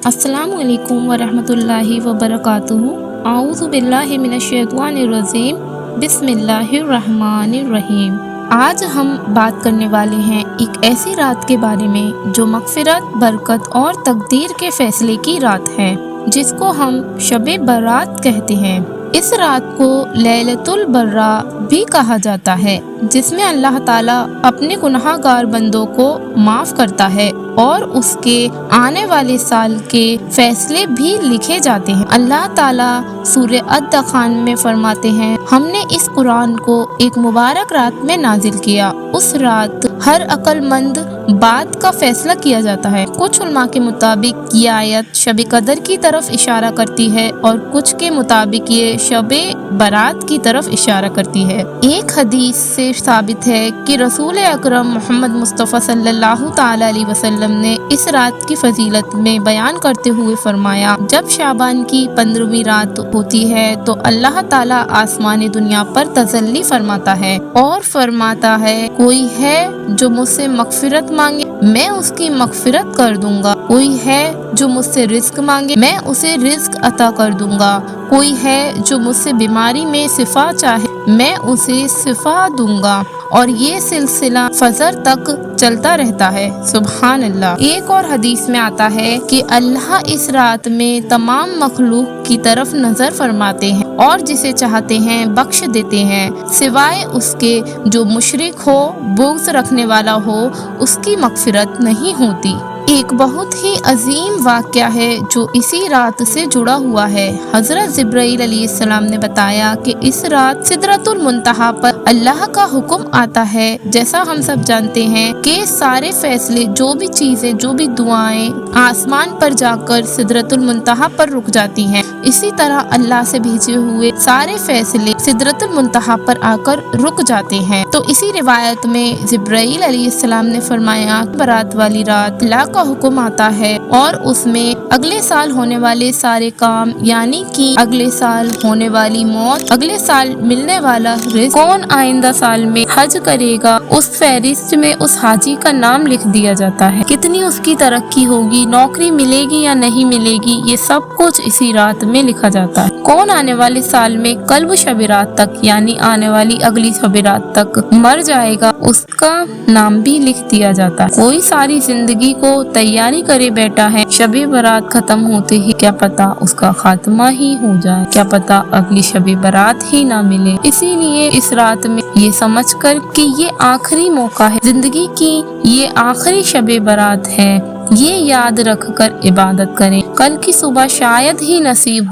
अस्सलामु अलैकुम वरहमतुल्लाहि वबरकातुहू। आऊज़ु बिल्लाहि मिनश्शैतानिर्रजीम। बिस्मिल्लाहिर्रहमानिर्रहीम। आज हम बात करने वाले हैं एक ऐसी रात के बारे में जो मग़फ़िरत, बरकत और तकदीर के फैसले की रात है, जिसको हम शब बारात कहते हैं। इस रात को लैलतुल बर्रा भी कहा जाता है, जिसमें अल्लाह ताला अपने गुनाहगार बंदों को माफ़ करता है और उसके आने वाले साल के फैसले भी लिखे जाते हैं। अल्लाह ताला सूरह अद-दखान में फरमाते हैं, हमने इस कुरान को एक मुबारक रात में नाजिल किया। उस रात हर अक्लमंद बात का फैसला किया जाता है। कुछ उलमा के मुताबिक ये आयत शब कदर की तरफ इशारा करती है और कुछ के मुताबिक ये शब बारात की तरफ इशारा करती है। एक हदीस से साबित है कि रसूल अकरम मोहम्मद मुस्तफ़ा सल्लल्लाहु ताला अलैहि वसल्लम ने इस रात की फजीलत में बयान करते हुए फरमाया, जब शाबान की 15वीं रात होती है तो अल्लाह ताला आसमान दुनिया पर तसल्ली फरमाता है और फरमाता है, कोई है जो मुझसे मग़फ़िरत मांगे, मैं उसकी मग़फ़िरत कर दूंगा। कोई है जो मुझसे रिज़्क मांगे, मैं उसे रिज़्क अता कर दूंगा। कोई है जो मुझसे बीमारी में शिफा चाहे, मैं उसे शिफा दूंगा। और ये सिलसिला फजर तक चलता रहता है। सुभान अल्लाह। एक और हदीस में आता है कि अल्लाह इस रात में तमाम मखलूक की तरफ नजर फरमाते हैं और जिसे चाहते हैं बख्श देते हैं, सिवाय उसके जो मुशरिक हो, बुग़्ज़ रखने वाला हो, उसकी मग़फ़िरत नहीं होती। एक बहुत ही अजीम वाक़या है जो इसी रात से जुड़ा हुआ है। हज़रत जिब्राईल अलैहिस्सलाम ने बताया कि इस रात सिदरतुल मुंतहा पर अल्लाह का हुक्म आता है। जैसा हम सब जानते हैं कि सारे फैसले, जो भी चीज़ें, जो भी दुआएं आसमान पर जाकर सिदरतुल मुंतहा पर रुक जाती हैं, इसी तरह अल्लाह से भेजे हुए सारे फैसले सिदरतुल मुंतहा पर आकर रुक जाते हैं। तो इसी रिवायत में जिब्राईल अलैहिस्सलाम ने फरमाया, बारात वाली रात अल्लाह का हुक्म आता है और उसमें अगले साल होने वाले सारे काम, यानी कि अगले साल होने वाली मौत, अगले साल मिलने वाला रिज़्क, कौन आइंदा साल में हज करेगा, उस फहरिस्त में उस हाजी का नाम लिख दिया जाता है। कितनी उसकी तरक्की होगी, नौकरी मिलेगी या नहीं मिलेगी, ये सब कुछ इसी रात में लिखा जाता है। कौन आने वाले साल में कल शब रात तक, यानी आने वाली अगली शब रात तक मर जाएगा, उसका नाम भी लिख दिया जाता है। कोई सारी जिंदगी को तैयारी करे बैठा है, शब बारात खत्म होते ही क्या पता उसका खात्मा ही हो जाए, क्या पता अगली शब बारात ही ना मिले। इसीलिए इस रात में ये समझकर कि ये आखिरी मौका है, जिंदगी की ये आखिरी शब बारात है, ये याद रखकर इबादत करें। कल की सुबह शायद ही नसीब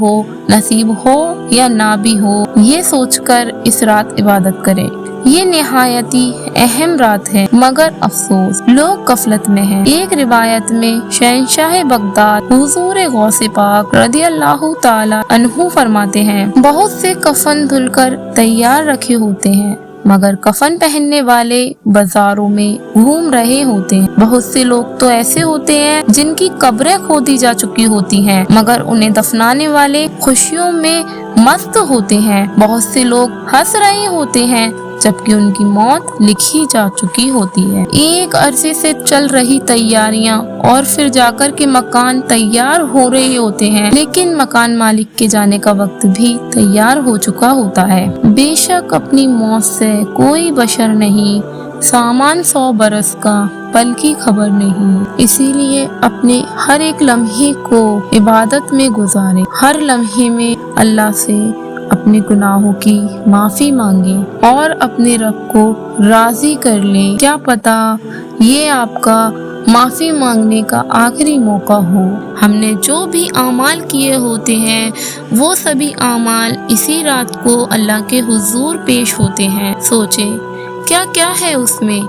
हो या ना भी हो, ये सोचकर इस रात इबादत करें। ये निहायती अहम रात है, मगर अफसोस लोग गफलत में हैं। एक रिवायत में शहंशाह बगदाद हुजूर गौसे पाक रदियल्लाहु ताला अन्हु फरमाते हैं, बहुत से कफन धुलकर तैयार रखे होते हैं, मगर कफन पहनने वाले बाजारों में घूम रहे होते हैं। बहुत से लोग तो ऐसे होते हैं जिनकी कब्रें खोदी जा चुकी होती हैं, मगर उन्हें दफनाने वाले खुशियों में मस्त होते हैं। बहुत से लोग हंस रहे होते हैं जबकि उनकी मौत लिखी जा चुकी होती है। एक अरसे से चल रही तैयारियां और फिर जाकर के मकान तैयार हो रहे होते हैं, लेकिन मकान मालिक के जाने का वक्त भी तैयार हो चुका होता है। बेशक अपनी मौत से कोई बशर नहीं, सामान 100 बरस का पल की खबर नहीं। इसीलिए अपने हर एक लम्हे को इबादत में गुजारें, हर लम्हे में अल्लाह से अपने गुनाहों की माफ़ी मांगे और अपने रब को राज़ी कर लें। क्या पता ये आपका माफ़ी मांगने का आखिरी मौका हो। हमने जो भी आमाल किए होते हैं वो सभी आमाल इसी रात को अल्लाह के हुजूर पेश होते हैं। सोचें क्या क्या है उसमें,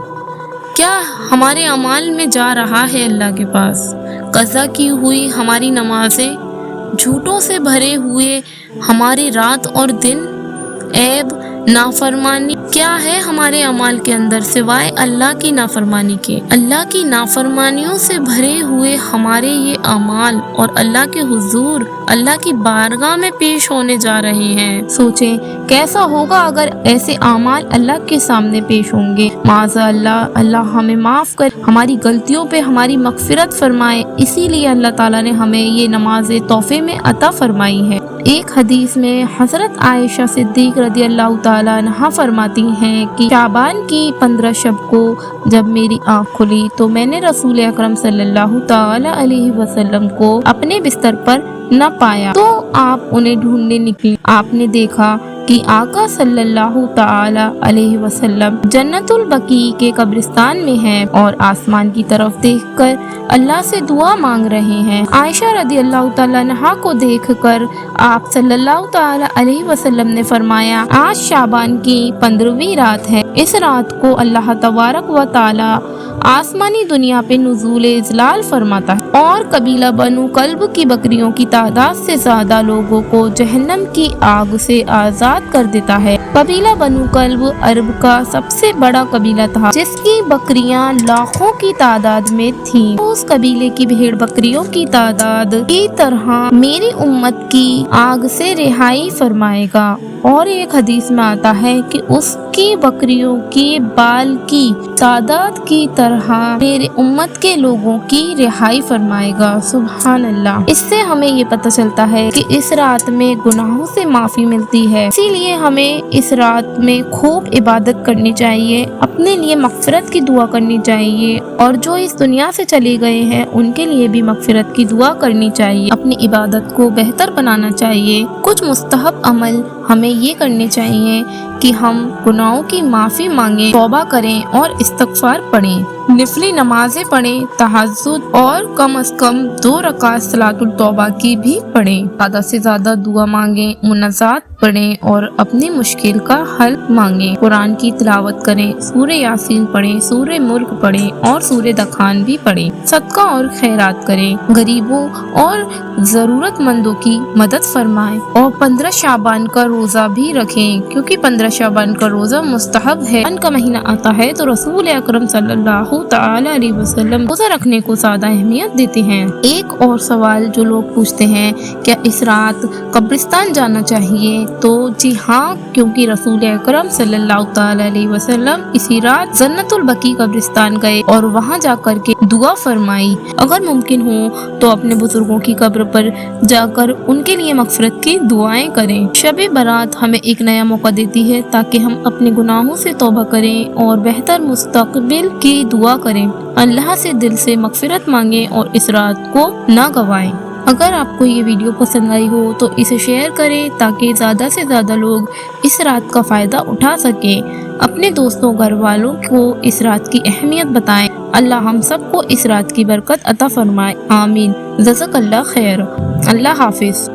क्या हमारे अमाल में जा रहा है अल्लाह के पास। कज़ा की हुई हमारी नमाजें, झूठों से भरे हुए हमारी रात और दिन, ऐब, नाफरमानी, کیا ہے ہمارے اعمال کے اندر سوائے اللہ کی نافرمانی کے؟ اللہ کی نافرمانیوں سے بھرے ہوئے ہمارے یہ اعمال اور اللہ کے حضور اللہ کی بارگاہ میں پیش ہونے جا رہے ہیں۔ سوچیں کیسا ہوگا اگر ایسے اعمال اللہ کے سامنے پیش ہوں گے۔ معاذ اللہ ہمیں معاف کر، ہماری غلطیوں پہ ہماری مغفرت فرمائے۔ اسی لیے اللہ تعالیٰ نے ہمیں یہ نماز تحفے میں عطا فرمائی ہے۔ ایک حدیث میں حضرت عائشہ صدیق رضی اللہ تعالیٰ عنہا فرماتی ہیں کہ شعبان کی 15 شب کو جب میری آنکھ کھلی تو میں نے رسول اکرم صلی اللہ تعالیٰ علیہ وسلم کو اپنے بستر پر نہ پایا تو آپ انہیں ڈھونڈنے نکلی۔ آپ نے دیکھا کہ آقا صلی اللہ تعالی علیہ وسلم جنت البقیع کے قبرستان میں ہیں اور آسمان کی طرف دیکھ کر اللہ سے دعا مانگ رہے ہیں۔ عائشہ رضی اللہ تعالیٰ عنہا کو دیکھ کر آپ صلی اللہ تعالی علیہ وسلم نے فرمایا، آج شعبان کی 15ویں رات ہے، اس رات کو اللہ تبارک و تعالی آسمانی دنیا پہ نزول اجلال فرماتا ہے اور قبیلہ بنو کلب کی بکریوں کی تعداد سے زیادہ لوگوں کو جہنم کی آگ سے آزاد کر دیتا ہے۔ قبیلہ بنو کلب عرب کا سب سے بڑا قبیلہ تھا جس کی بکریاں لاکھوں کی تعداد میں تھیں۔ اس قبیلے کی بھیڑ بکریوں کی تعداد کی طرح میری امت کی آگ سے رہائی فرمائے گا، اور ایک حدیث میں آتا ہے کہ اس کی بکریوں کی بال کی تعداد کی طرح میرے امت کے لوگوں کی رہائی فرمائے گا۔ سبحان اللہ۔ اس سے ہمیں یہ پتہ چلتا ہے کہ اس رات میں گناہوں سے معافی ملتی ہے، اسی لیے ہمیں اس رات میں خوب عبادت کرنی چاہیے، اپنے لیے مغفرت کی دعا کرنی چاہیے، اور جو اس دنیا سے چلے گئے ہیں ان کے لیے بھی مغفرت کی دعا کرنی چاہیے، اپنی عبادت کو بہتر بنانا چاہیے۔ کچھ مستحب عمل ہمیں یہ کرنے چاہیے کہ ہم گناہوں کی معافی مانگیں، توبہ کریں اور استغفار پڑھیں، نفلی نمازیں پڑھیں، تہجد اور کم از کم 2 رکعت صلاۃ التوبہ کی بھی پڑھیں، زیادہ سے زیادہ دعا مانگیں، مناجات پڑھیں اور اپنی مشکل کا حل مانگیں، قرآن کی تلاوت کریں، سورہ یاسین پڑھیں، سورہ ملک پڑھیں اور سورہ دخان بھی پڑھیں، صدقہ اور خیرات کریں، غریبوں اور ضرورت مندوں کی مدد فرمائیں، اور 15 شعبان کا روزہ بھی رکھیں، کیونکہ 15 شعبان کا روزہ مستحب ہے۔ شعبان کا مہینہ آتا ہے تو رسول اکرم صلی اللہ تعالی علیہ وسلم روزہ رکھنے کو زیادہ اہمیت دیتے ہیں۔ ایک اور سوال جو لوگ پوچھتے ہیں، کیا اس رات قبرستان جانا چاہیے؟ تو جی ہاں، کیونکہ رسول اکرم صلی اللہ تعالی علیہ وسلم اسی رات جنت البقیع قبرستان گئے اور وہاں جا کر کے دعا فرمائی۔ اگر ممکن ہو تو اپنے بزرگوں کی قبر پر جا کر ان کے لیے مغفرت کی دعائیں کریں۔ شب برات ہمیں ایک نیا موقع دیتی ہے تاکہ ہم اپنے گناہوں سے توبہ کریں اور بہتر مستقبل کی دعا کریں، اللہ سے دل سے مغفرت مانگیں اور اس رات کو نہ گوائیں۔ اگر آپ کو یہ ویڈیو پسند آئی ہو تو اسے شیئر کریں تاکہ زیادہ سے زیادہ لوگ اس رات کا فائدہ اٹھا سکیں۔ اپنے دوستوں گھر والوں کو اس رات کی اہمیت بتائیں۔ اللہ ہم سب کو اس رات کی برکت عطا فرمائے، آمین۔ جزاک اللہ خیر۔ اللہ حافظ۔